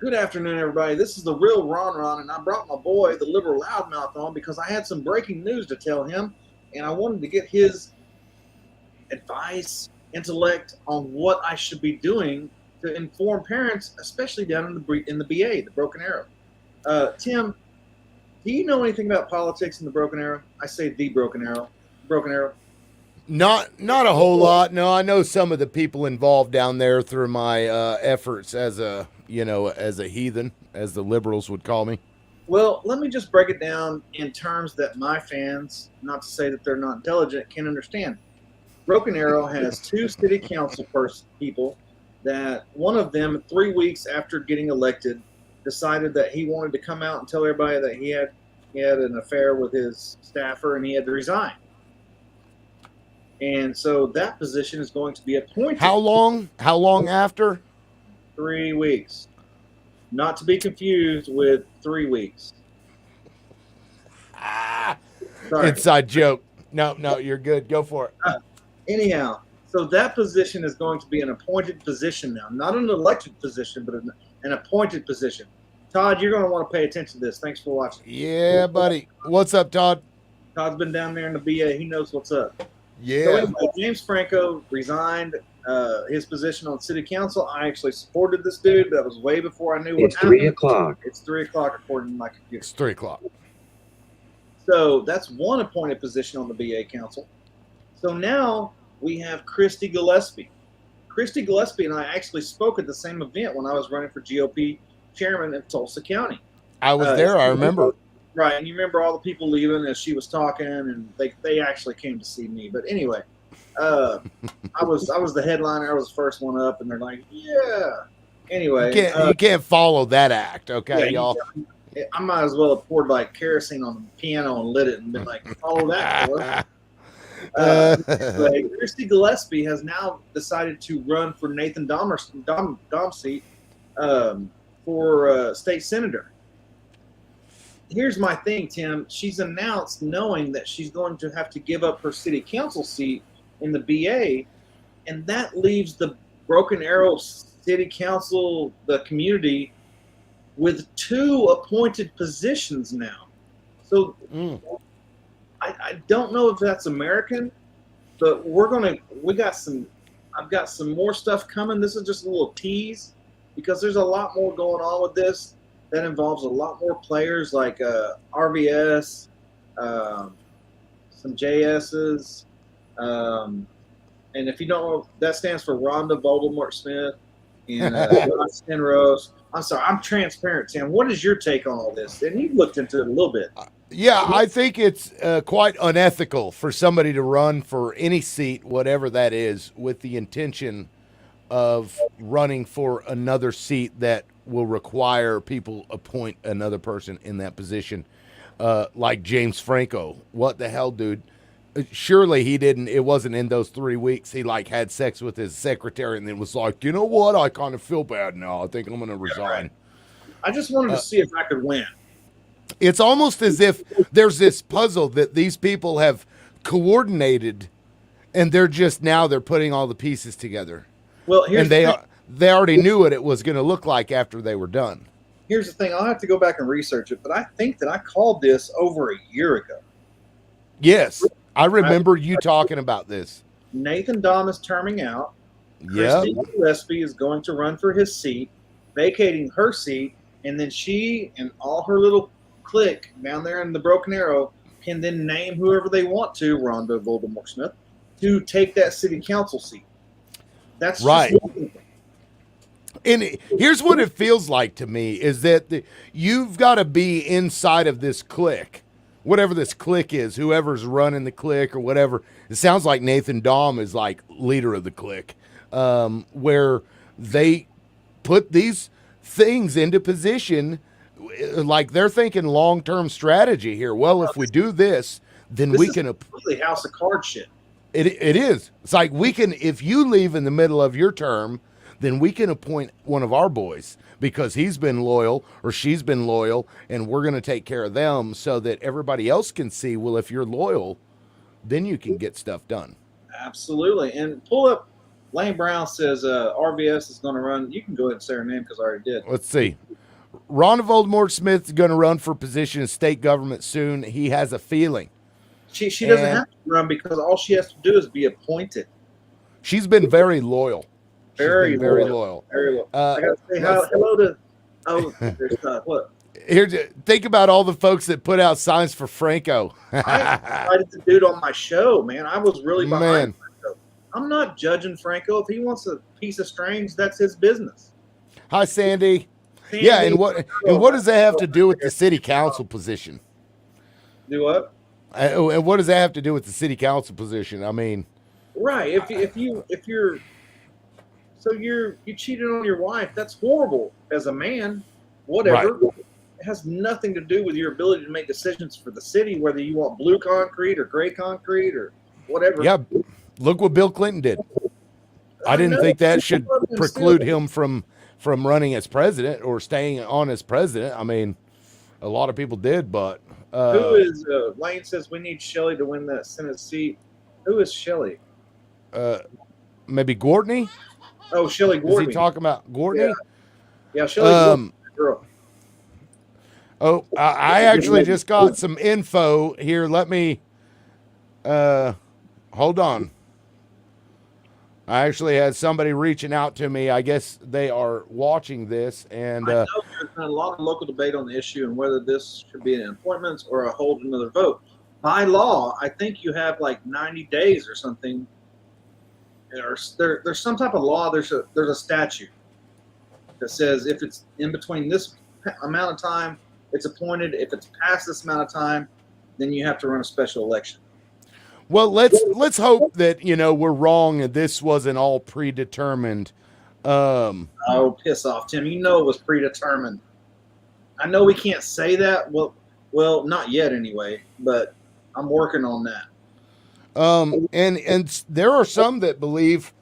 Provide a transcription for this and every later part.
Good afternoon, everybody. This is the real Ron Ron, and I brought my boy, the liberal loudmouth, on because I had some breaking news to tell him, and I wanted to get his advice, intellect on what I should be doing to inform parents, especially down in the BA, the Broken Arrow. Tim, do you know anything about politics in the Broken Arrow? I say the Broken Arrow. Broken Arrow. Not a whole lot. No, I know some of the people involved down there through my efforts as a heathen, as the liberals would call me. Well, let me just break it down in terms that my fans, not to say that they're not intelligent, can understand. Broken Arrow has two city council people that one of them, 3 weeks after getting elected, decided that he wanted to come out and tell everybody that he had an affair with his staffer and he had to resign. And so that position is going to be appointed. How long? How long after? 3 weeks. Not to be confused with 3 weeks. Sorry. Inside joke. No, you're good. Go for it. Anyhow, so that position is going to be an appointed position now, not an elected position, but an appointed position. Todd, you're going to want to pay attention to this. Thanks for watching. Yeah, buddy. What's up, Todd? Todd's been down there in the BA. He knows what's up. Yeah. So anyway, James Franco resigned his position on city council. I actually supported this dude. That was way before I knew what happened. 3 o'clock. It's 3 o'clock according to my computer. It's 3 o'clock. So that's one appointed position on the BA council. So now we have Christy Gillespie. Christy Gillespie and I actually spoke at the same event when I was running for GOP chairman of Tulsa County. I was there. I remember. Right, and you remember all the people leaving as she was talking, and they actually came to see me. But anyway, I was the headliner. I was the first one up, and they're like, "Yeah." Anyway, you can't follow that act, okay, y'all. I might as well have poured like kerosene on the piano and lit it and been like, "Follow that." Christy Gillespie has now decided to run for Nathan Dahmers' seat for state senator. Here's my thing, Tim. She's announced knowing that she's going to have to give up her city council seat in the BA, and that leaves the Broken Arrow City Council, the community, with two appointed positions now. So I don't know if that's American, but I've got some more stuff coming. This is just a little tease because there's a lot more going on with this. That involves a lot more players like RVS, some JSs, and if you don't know, that stands for Rhonda Voldemort Smith and Stenrose. I'm sorry, I'm transparent, Tim. What is your take on all this? And you've looked into it a little bit. Yeah, I think it's quite unethical for somebody to run for any seat, whatever that is, with the intention of running for another seat that will require people appoint another person in that position, like James Franco. What the hell, dude? Surely he didn't. It wasn't in those 3 weeks. He like had sex with his secretary and then was like, you know what? I kind of feel bad now. I think I'm going to resign. Yeah, right. I just wanted to see if I could win. It's almost as if there's this puzzle that these people have coordinated, and they're putting all the pieces together. Well, they already knew what it was going to look like after they were done. Here's the thing. I'll have to go back and research it, but I think that I called this over a year ago. Yes, I remember you talking about this. Nathan Dahm is terming out. Yeah. Christy Gillespie is going to run for his seat, vacating her seat, and then she and all her little clique down there in the Broken Arrow can then name whoever they want to, Rhonda Voldemort Smith, to take that city council seat. That's right. And here's what it feels like to me is that you've got to be inside of this clique, whatever this clique is, whoever's running the clique or whatever. It sounds like Nathan Dahm is like leader of the clique, where they put these things into position. Like they're thinking long-term strategy here. Well, if we do this, then we can completely House of Cards shit. It is. It's like we can, if you leave in the middle of your term, then we can appoint one of our boys because he's been loyal or she's been loyal, and we're going to take care of them so that everybody else can see, well, if you're loyal, then you can get stuff done. Absolutely. And pull up Lane Brown says RVS is going to run. You can go ahead and say her name because I already did. Let's see. Ron Voldemort Smith's going to run for position in state government soon. He has a feeling. She doesn't have to run because all she has to do is be appointed. She's been very loyal. Very loyal. Very loyal. I gotta say hello to. Oh, there's what? Here, think about all the folks that put out signs for Franco. I invited the dude on my show, man. I was really behind Franco. I'm not judging Franco. If he wants a piece of strange, that's his business. Hi, Sandy. Yeah, and what does that have to do with the city council position? Do what? And what does that have to do with the city council position? I mean, right. If you cheated on your wife, that's horrible as a man. Whatever. Right. It has nothing to do with your ability to make decisions for the city, whether you want blue concrete or gray concrete or whatever. Yeah. Look what Bill Clinton did. I didn't think that should preclude him from running as president or staying on as president. I mean, a lot of people did, but who is Lane says we need Shelley to win that Senate seat. Who is Shelley? Maybe Gortney. Oh, Shelley Gortney. Is he talking about Gortney? Yeah, Shelley Gortney, girl. Oh, I actually just got some info here. Let me hold on. I actually had somebody reaching out to me. I guess they are watching this, and I know there's been a lot of local debate on the issue and whether this should be an appointment or a hold another vote. By law, I think you have like 90 days or something. There's some type of law. There's a statute that says if it's in between this amount of time, it's appointed. If it's past this amount of time, then you have to run a special election. Well, let's hope that we're wrong and this wasn't all predetermined. Oh, piss off, Tim! You know it was predetermined. I know we can't say that. Well, not yet anyway. But I'm working on that. And there are some that believe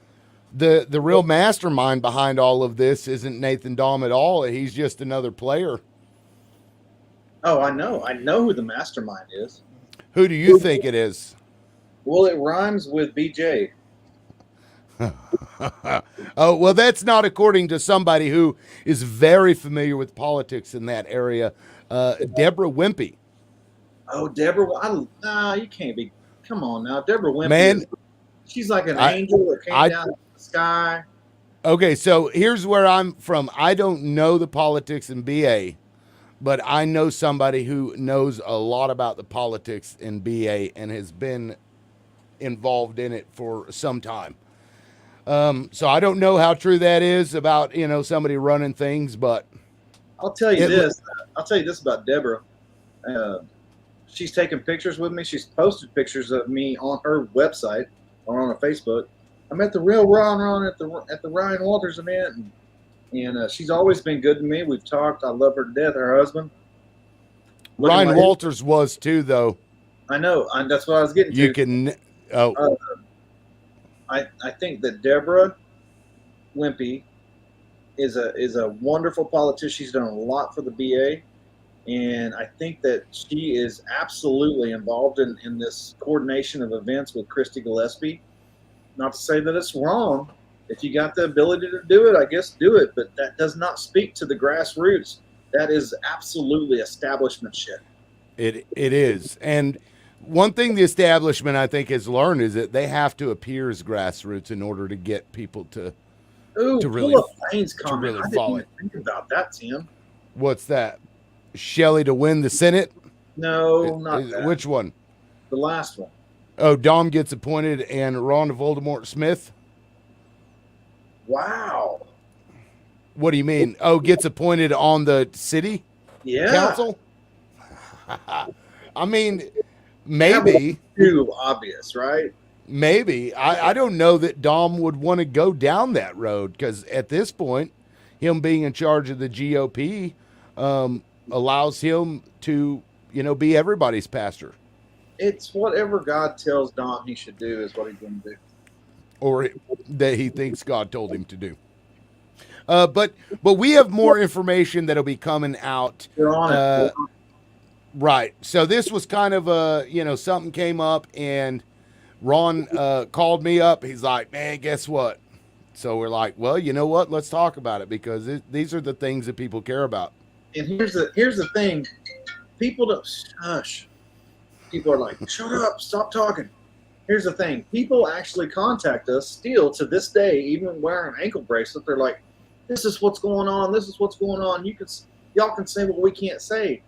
the real mastermind behind all of this isn't Nathan Dahm at all. He's just another player. Oh, I know who the mastermind is. Who do you think it is? Well, it rhymes with BJ. Oh, well, that's not according to somebody who is very familiar with politics in that area. Deborah Wimpy. Oh, Deborah. You can't be. Come on now. Deborah Wimpy. Man, she's like an angel that came down from the sky. Okay, so here's where I'm from. I don't know the politics in BA, but I know somebody who knows a lot about the politics in BA and has been involved in it for some time. So I don't know how true that is about, somebody running things, but I'll tell you this. I'll tell you this about Deborah. She's taken pictures with me. She's posted pictures of me on her website or on her Facebook. I met the real Ron at the Ryan Walters event, and she's always been good to me. We've talked. I love her to death. Her husband. Ryan Walters was too, though. I know. That's what I was getting to. You can. Oh. I think that Deborah Wimpy is a wonderful politician. She's done a lot for the BA, and I think that she is absolutely involved in this coordination of events with Christy Gillespie. Not to say that it's wrong. If you got the ability to do it, I guess do it. But that does not speak to the grassroots. That is absolutely establishment shit. It is. And one thing the establishment, I think, has learned is that they have to appear as grassroots in order to get people to really follow it. Think about that, Tim. What's that? Shelley to win the Senate? No, not that. Which one? The last one. Oh, Dom gets appointed and Ron Voldemort Smith? Wow. What do you mean? Oh, gets appointed on the city council? I mean, maybe. Too obvious, right? Maybe. I don't know that Dom would want to go down that road because at this point, him being in charge of the GOP allows him to, be everybody's pastor. It's whatever God tells Dom he should do is what he's going to do. Or that he thinks God told him to do. But we have more information that'll be coming out. You're on it. Right. So this was kind of something came up and Ron called me up. He's like, man, guess what? So we're like, well, you know what? Let's talk about it because these are the things that people care about. And here's the thing. People don't hush. People are like, shut up, stop talking. Here's the thing. People actually contact us still to this day, even wearing an ankle bracelet. They're like, this is what's going on. This is what's going on. Y'all can say what we can't say.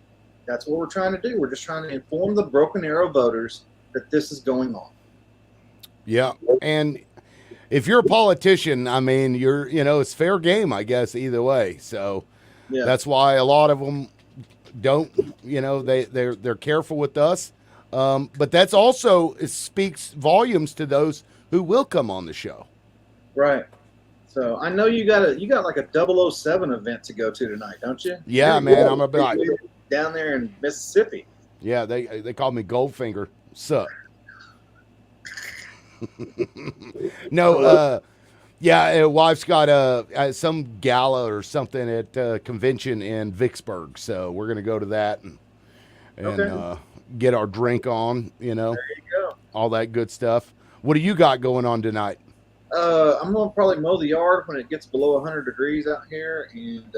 That's what we're trying to do. We're just trying to inform the Broken Arrow voters that this is going on. Yeah. And if you're a politician, I mean, it's fair game, I guess, either way. So Yeah. that's why a lot of them don't, they're careful with us. But that's also, it speaks volumes to those who will come on the show. Right. So I know you got like a 007 event to go to tonight, don't you? Yeah, man. I'm about down there in Mississippi. Yeah, they call me Goldfinger. Sup? No, yeah, wife's got some gala or something at a convention in Vicksburg, so we're gonna go to that and Okay. Get our drink on, There you go. all that good stuff. What do you got going on tonight? I'm gonna probably mow the yard when it gets below 100 degrees out here, and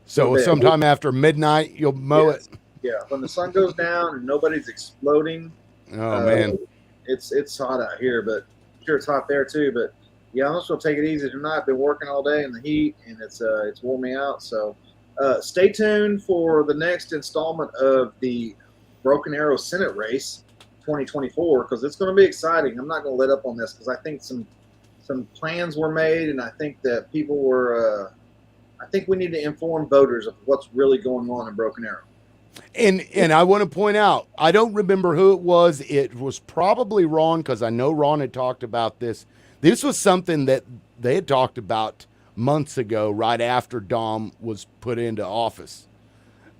So sometime after midnight, you'll mow it. Yeah, when the sun goes down and nobody's exploding. Oh man, it's hot out here, but I'm sure it's hot there too. But yeah, I'm just gonna take it easy tonight. Been working all day in the heat, and it's worn me out. So stay tuned for the next installment of the Broken Arrow Senate race 2024, because it's going to be exciting. I'm not going to let up on this because I think some plans were made, and I think that people were. I think we need to inform voters of what's really going on in Broken Arrow. And I want to point out, I don't remember who it was. It was probably Ron, because I know Ron had talked about this. This was something that they had talked about months ago, right after Dom was put into office.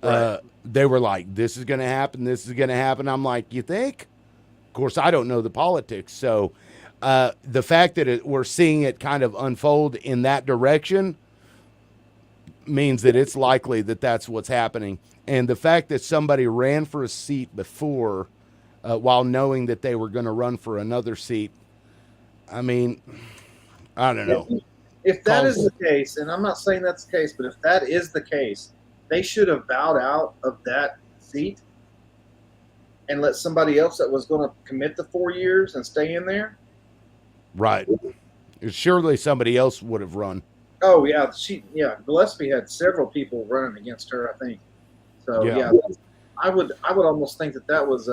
Right. They were like, this is going to happen. This is going to happen. I'm like, you think? Of course, I don't know the politics. So the fact that we're seeing it kind of unfold in that direction means that it's likely that that's what's happening. And the fact that somebody ran for a seat before while knowing that they were going to run for another seat, I mean, I don't know. If that is the case, and I'm not saying that's the case, but if that is the case, they should have bowed out of that seat and let somebody else that was going to commit the 4 years and stay in there. Right. Surely somebody else would have run. Oh yeah, Gillespie had several people running against her, I think. So yeah, I would almost think that was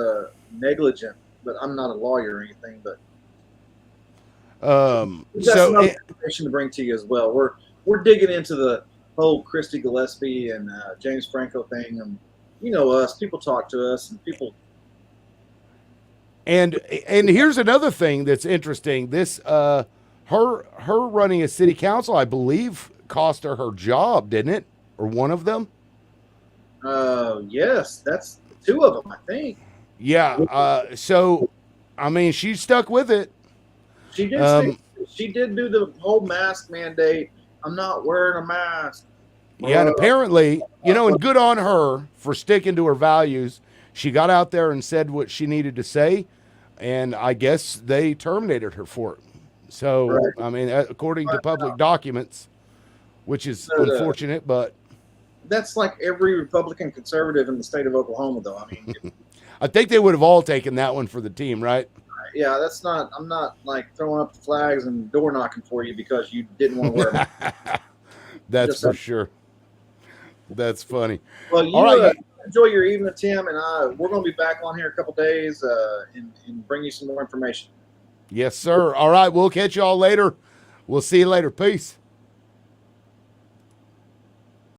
negligent, but I'm not a lawyer or anything. But we've got some other information to bring to you as well. We're digging into the whole Christy Gillespie and James Franco thing, and you know us. People talk to us, and people. And here's another thing that's interesting. This her running a city council, I believe, cost her job, didn't it? Or one of them? Yes, that's two of them, I think. Yeah. So, I mean, she stuck with it. She did. She did do the whole mask mandate. I'm not wearing a mask. Yeah, and apparently, and good on her for sticking to her values. She got out there and said what she needed to say, and I guess they terminated her for it. So, right. I mean, according to public documents, which is unfortunate, but that's like every Republican conservative in the state of Oklahoma, though. I mean, I think they would have all taken that one for the team, right? Yeah, I'm not like throwing up the flags and door knocking for you because you didn't want to wear them. That's for sure. That's funny. Well, you enjoy your evening, Tim, and we're going to be back on here a couple days and bring you some more information. Yes, sir. All right, we'll catch y'all later. We'll see you later. Peace.